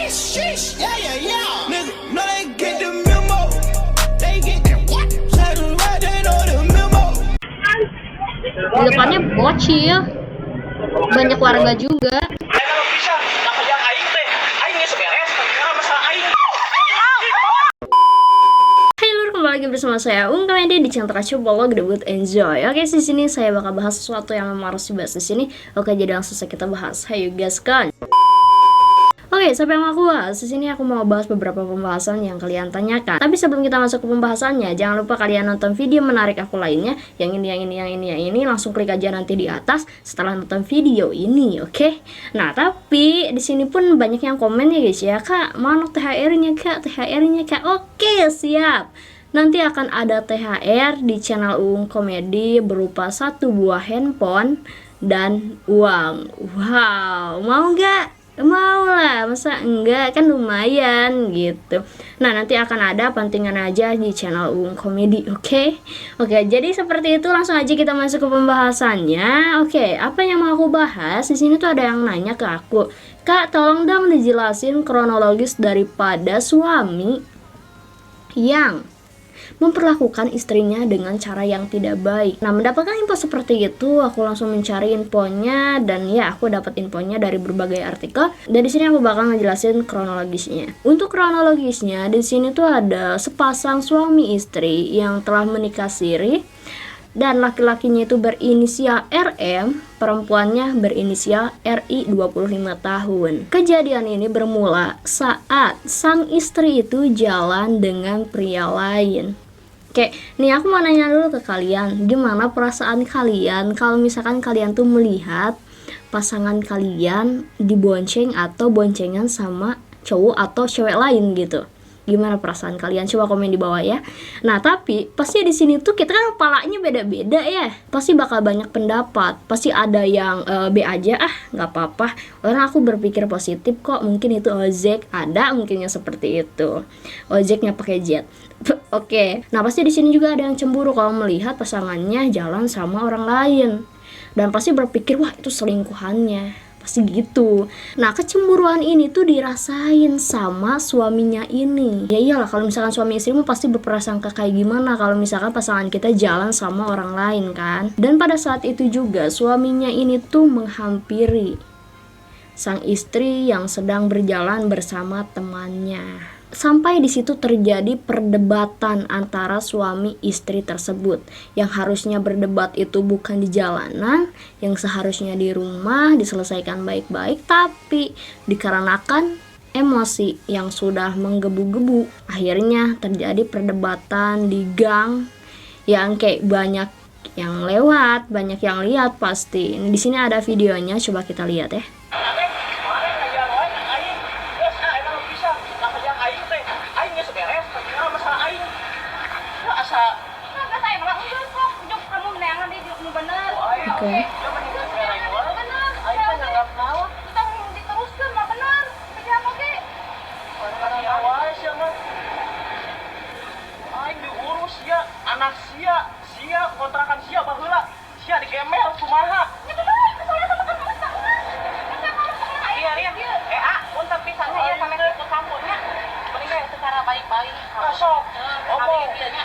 sheesh, yeah, yeah, yeah. Nigga, no, they get the memo. They get the what? Try to ride, they know the memo. Di depannya bocil, banyak warga juga. Kalau bisa, tak kerjaan aing teh, aingnya seberes, karena masalah aing. Hai lur, kembali lagi bersama saya Komedi di channel Teracu Vlog Debut Enjoy. Oke, di sini saya bakal bahas sesuatu yang memang harus dibahas di sini. Oke, jadi langsung saja kita bahas. Hayo guys kan. Oke, siapa yang aku bahas? Di sini aku mau bahas beberapa pembahasan yang kalian tanyakan. Tapi sebelum kita masuk ke pembahasannya, jangan lupa kalian nonton video menarik aku lainnya. Yang ini, langsung klik aja nanti di atas setelah nonton video ini, oke? Nah, tapi di sini pun banyak yang komen ya guys ya, Kak, mana THR-nya Kak? THR-nya Kak? Oke, siap. Nanti akan ada THR di channel Uung Komedi berupa 1 buah handphone dan uang. Wow, mau nggak? Mau lah, masa enggak, kan lumayan gitu. Nah, nanti akan ada pantingan aja di channel Uung Komedi, oke? Oke, jadi seperti itu, langsung aja kita masuk ke pembahasannya. Oke, apa yang mau aku bahas? Di sini tuh ada yang nanya ke aku, Kak, tolong dong dijelasin kronologis daripada suami yang memperlakukan istrinya dengan cara yang tidak baik. Nah, mendapatkan info seperti itu, aku langsung mencari infonya dan ya, aku dapat infonya dari berbagai artikel. Dan di sini aku bakal ngejelasin kronologisnya. Untuk kronologisnya, di sini tuh ada sepasang suami istri yang telah menikah siri dan laki-lakinya itu berinisial RM, perempuannya berinisial RI 25 tahun. Kejadian ini bermula saat sang istri itu jalan dengan pria lain. Oke, nih aku mau nanya dulu ke kalian, gimana perasaan kalian kalau misalkan kalian tuh melihat pasangan kalian dibonceng atau boncengan sama cowok atau cewek lain gitu? Gimana perasaan kalian? Coba komen di bawah ya. Nah, tapi pasti di sini tuh kita kan kepalanya beda-beda ya. Pasti bakal banyak pendapat. Pasti ada yang B aja, nggak apa-apa. Orang aku berpikir positif kok. Mungkin itu ojek, ada mungkinnya seperti itu. Ojeknya pakai jet. Oke. Nah, pasti di sini juga ada yang cemburu kalau melihat pasangannya jalan sama orang lain. Dan pasti berpikir, wah itu selingkuhannya. Pasti gitu. Nah, kecemburuan ini tuh dirasain sama suaminya ini. Ya iyalah, kalau misalkan suami istri pasti berprasangka kayak gimana kalau misalkan pasangan kita jalan sama orang lain kan. Dan pada saat itu juga suaminya ini tuh menghampiri sang istri yang sedang berjalan bersama temannya. Sampai di situ terjadi perdebatan antara suami istri tersebut. Yang harusnya berdebat itu bukan di jalanan, yang seharusnya di rumah diselesaikan baik-baik, tapi dikarenakan emosi yang sudah menggebu-gebu, akhirnya terjadi perdebatan di gang yang kayak banyak yang lewat, banyak yang lihat pasti. Ini di sini ada videonya, coba kita lihat ya. Oke. Anak sia kontrakan sia baheula sia digemel kumaha iya untuk pisah saya sama ke kampungnya mending secara baik-baik sok omong dianya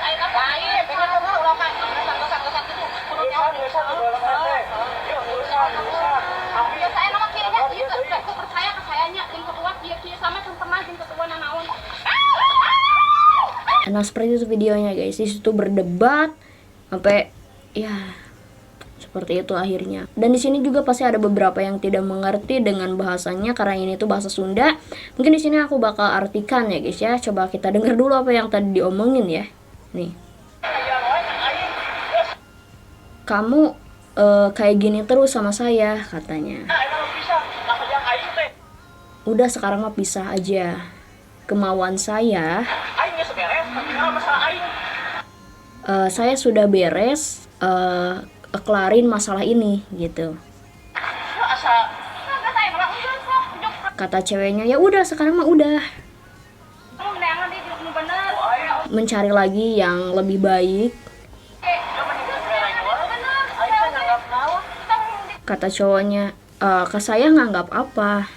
ayeuna lain pengen ulah kan gesak-gesak gitu kudu nyawa saya nama kieunya aku percaya ke sayanya jeung ketua kieu sama pernah jeung ketua nanaon. Nah, seperti itu videonya guys. Di situ berdebat sampai ya seperti itu akhirnya. Dan di sini juga pasti ada beberapa yang tidak mengerti dengan bahasanya karena ini tuh bahasa Sunda. Mungkin di sini aku bakal artikan ya guys ya. Coba kita dengar dulu apa yang tadi diomongin ya. Nih. Kamu kayak gini terus sama saya katanya. Udah sekarang mah pisah aja. Kemauan saya saya sudah beres kelarin masalah ini gitu. Kata ceweknya, ya udah sekarang mah udah. Mencari lagi yang lebih baik. Kata cowoknya, ke saya nganggap apa.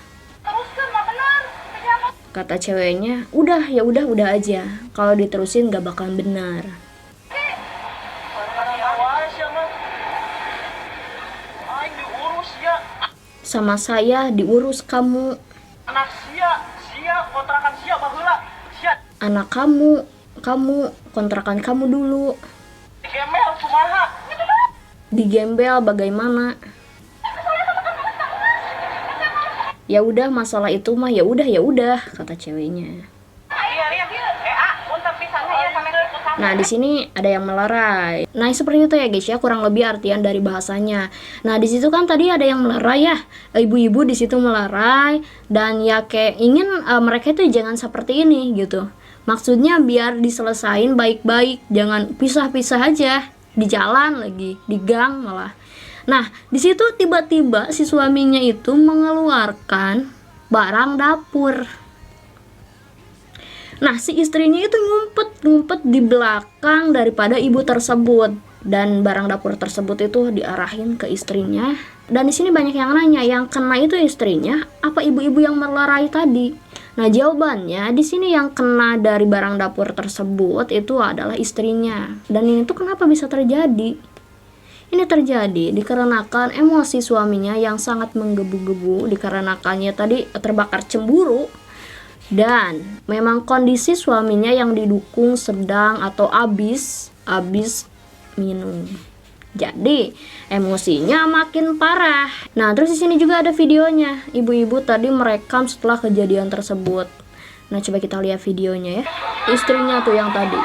Kata ceweknya, udah ya udah aja. Kalau diterusin gak bakalan benar. Sama saya diurus kamu. Anak sia kontrakan sia baheula. Sia Anak kamu kontrakan kamu dulu. gemel kumaha? Digembel bagaimana? Ya udah masalah itu mah ya udah kata ceweknya. Iya. Untuk pisahnya ya sampai ke. Nah, di sini ada yang melerai. Nah, seperti itu ya guys ya, kurang lebih artian dari bahasanya. Nah, di situ kan tadi ada yang melerai ya. Ibu-ibu di situ melerai dan ya kayak ingin mereka itu jangan seperti ini gitu. Maksudnya biar diselesain baik-baik, jangan pisah-pisah aja di jalan lagi, di gang malah. Nah, di situ tiba-tiba si suaminya itu mengeluarkan barang dapur. Nah, si istrinya itu ngumpet di belakang daripada ibu tersebut dan barang dapur tersebut itu diarahin ke istrinya. Dan di sini banyak yang nanya, yang kena itu istrinya apa ibu-ibu yang melerai tadi? Nah, jawabannya di sini yang kena dari barang dapur tersebut itu adalah istrinya. Dan ini tuh kenapa bisa terjadi? Ini terjadi dikarenakan emosi suaminya yang sangat menggebu-gebu, dikarenakannya tadi terbakar cemburu. Dan memang kondisi suaminya yang didukung sedang atau abis minum. Jadi emosinya makin parah. Nah, terus di sini juga ada videonya. Ibu-ibu tadi merekam setelah kejadian tersebut. Nah, coba kita lihat videonya ya. Istrinya tuh yang tadi.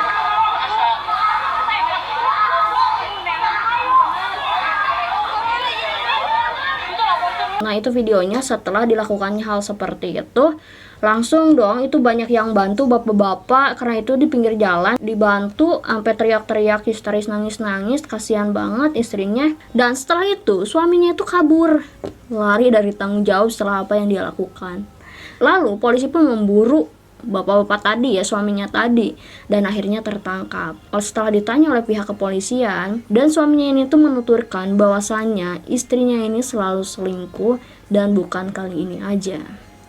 Nah, itu videonya setelah dilakukannya hal seperti itu. Langsung dong itu banyak yang bantu bapak-bapak, karena itu di pinggir jalan dibantu sampai teriak-teriak histeris, nangis-nangis, kasihan banget istrinya. Dan setelah itu suaminya itu kabur, lari dari tanggung jawab setelah apa yang dia lakukan. Lalu polisi pun memburu bapak-bapak tadi ya, suaminya tadi, dan akhirnya tertangkap. Setelah ditanya oleh pihak kepolisian, dan suaminya ini tuh menuturkan bahwasannya istrinya ini selalu selingkuh dan bukan kali ini aja.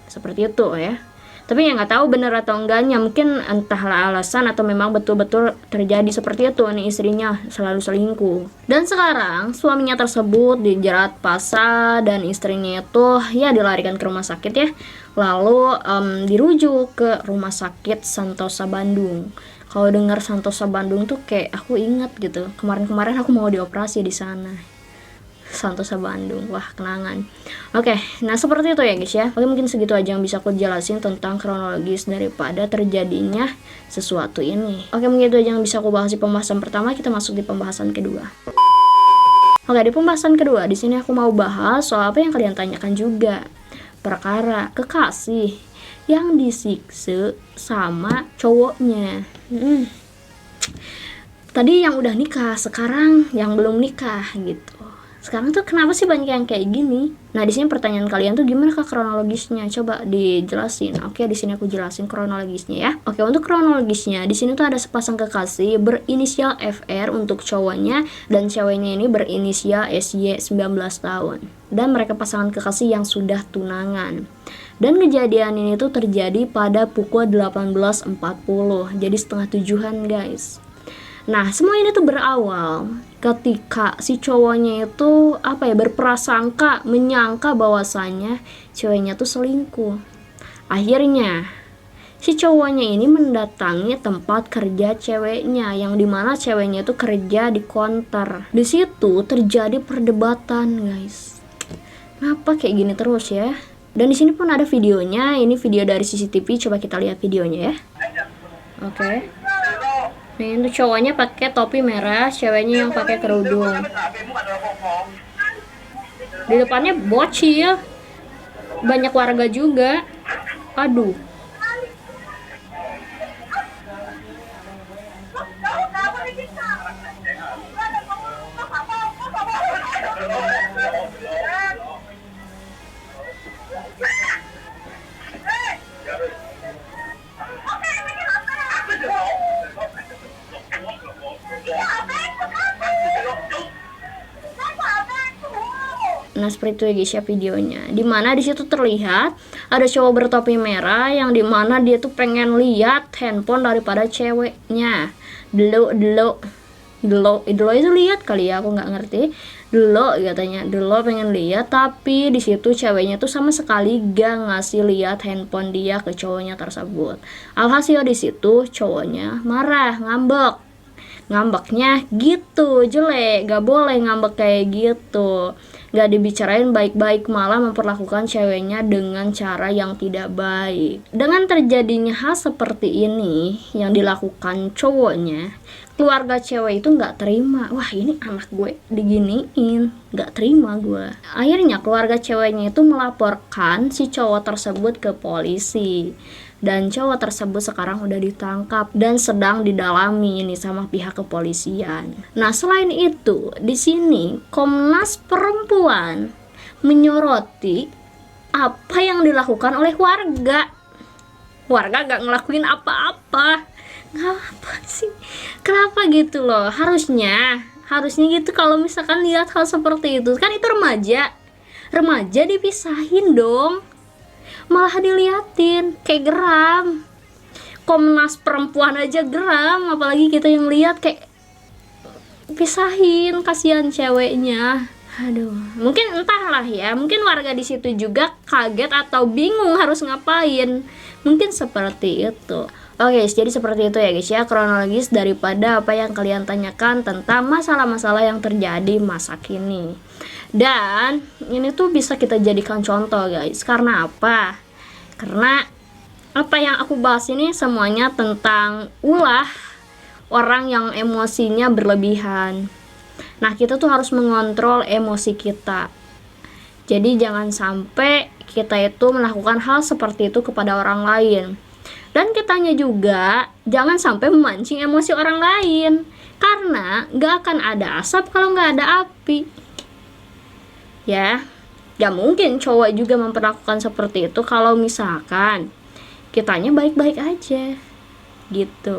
Seperti itu ya. Tapi ya nggak tahu benar atau enggaknya, mungkin entahlah alasan atau memang betul-betul terjadi seperti itu nih, istrinya selalu selingkuh. Dan sekarang suaminya tersebut dijerat pasal dan istrinya itu ya dilarikan ke rumah sakit ya. Lalu dirujuk ke rumah sakit Santosa Bandung. Kalau dengar Santosa Bandung tuh kayak aku ingat gitu. Kemarin-kemarin aku mau dioperasi di sana. Santosa Bandung, wah kenangan. Oke, nah seperti itu ya guys ya. Oke, mungkin segitu aja yang bisa aku jelasin tentang kronologis daripada terjadinya sesuatu ini. Oke, mungkin itu aja yang bisa aku bahas di pembahasan pertama. Kita masuk di pembahasan kedua. Oke, di pembahasan kedua di sini aku mau bahas soal apa yang kalian tanyakan juga. Perkara kekasih yang disiksa sama cowoknya. Tadi yang udah nikah, sekarang yang belum nikah gitu. Sekarang tuh kenapa sih banyak yang kayak gini? Nah, di sini pertanyaan kalian tuh gimana kah kronologisnya? Coba dijelasin. Oke, di sini aku jelasin kronologisnya ya. Oke, untuk kronologisnya di sini tuh ada sepasang kekasih berinisial FR untuk cowoknya dan ceweknya ini berinisial SY 19 tahun. Dan mereka pasangan kekasih yang sudah tunangan. Dan kejadian ini tuh terjadi pada pukul 18.40. Jadi setengah tujuhan, guys. Nah, semua ini tuh berawal ketika si cowoknya itu berprasangka, menyangka bahwasannya ceweknya tuh selingkuh. Akhirnya si cowoknya ini mendatangi tempat kerja ceweknya, yang dimana ceweknya itu kerja di konter. Di situ terjadi perdebatan, guys. Kenapa kayak gini terus ya? Dan di sini pun ada videonya. Ini video dari CCTV. Coba kita lihat videonya ya. Oke. Nih, itu cowoknya pakai topi merah, ceweknya yang pakai kerudung. Di depannya bocil. Banyak warga juga. Aduh. Nah seperti itu ya guys ya videonya. Dimana di situ terlihat ada cowok bertopi merah yang dimana dia tuh pengen lihat handphone daripada ceweknya. Delo itu lihat kali ya, aku nggak ngerti. Delo katanya, Delo pengen lihat, tapi di situ ceweknya tuh sama sekali gak ngasih lihat handphone dia ke cowoknya tersebut. Alhasil di situ cowoknya marah, ngambeknya gitu, jelek, gak boleh ngambek kayak gitu, gak dibicarain baik-baik, malah memperlakukan ceweknya dengan cara yang tidak baik. Dengan terjadinya hal seperti ini yang dilakukan cowoknya, keluarga cewek itu nggak terima. Wah, ini anak gue diginiin, nggak terima gue. Akhirnya keluarga ceweknya itu melaporkan si cowok tersebut ke polisi, dan cowok tersebut sekarang udah ditangkap dan sedang didalami ini sama pihak kepolisian. Nah selain itu di sini Komnas Perempuan menyoroti apa yang dilakukan oleh warga gak ngelakuin apa-apa. Ngapa sih? Kenapa gitu loh? Harusnya gitu. Kalau misalkan lihat hal seperti itu, kan itu remaja dipisahin dong, malah diliatin, kayak geram. Komnas Perempuan aja geram, apalagi kita yang lihat kayak pisahin, kasihan ceweknya. Aduh, mungkin entahlah ya, mungkin warga di situ juga kaget atau bingung harus ngapain, mungkin seperti itu. Oke, jadi seperti itu ya guys ya, kronologis daripada apa yang kalian tanyakan tentang masalah-masalah yang terjadi masa kini. Dan ini tuh bisa kita jadikan contoh guys. Karena apa? Karena apa yang aku bahas ini semuanya tentang ulah orang yang emosinya berlebihan. Nah, kita tuh harus mengontrol emosi kita. Jadi jangan sampai kita itu melakukan hal seperti itu kepada orang lain. Dan kitanya juga jangan sampai memancing emosi orang lain, karena gak akan ada asap kalau gak ada api. Ya, gak mungkin cowok juga memperlakukan seperti itu kalau misalkan kitanya baik-baik aja gitu.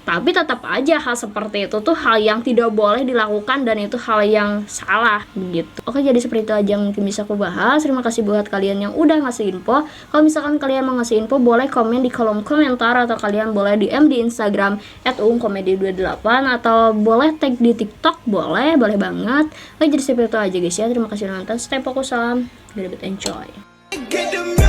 Tapi tetap aja hal seperti itu tuh hal yang tidak boleh dilakukan, dan itu hal yang salah gitu. Oke, jadi seperti itu aja yang mungkin bisa aku bahas. Terima kasih buat kalian yang udah ngasih info. Kalau misalkan kalian mau ngasih info, boleh komen di kolom komentar, atau kalian boleh DM di Instagram @uungkomedi28, atau boleh tag di TikTok, boleh banget. Oke, jadi seperti itu aja guys ya. Terima kasih udah nonton. Stay fokus, salam, good enjoy. Get them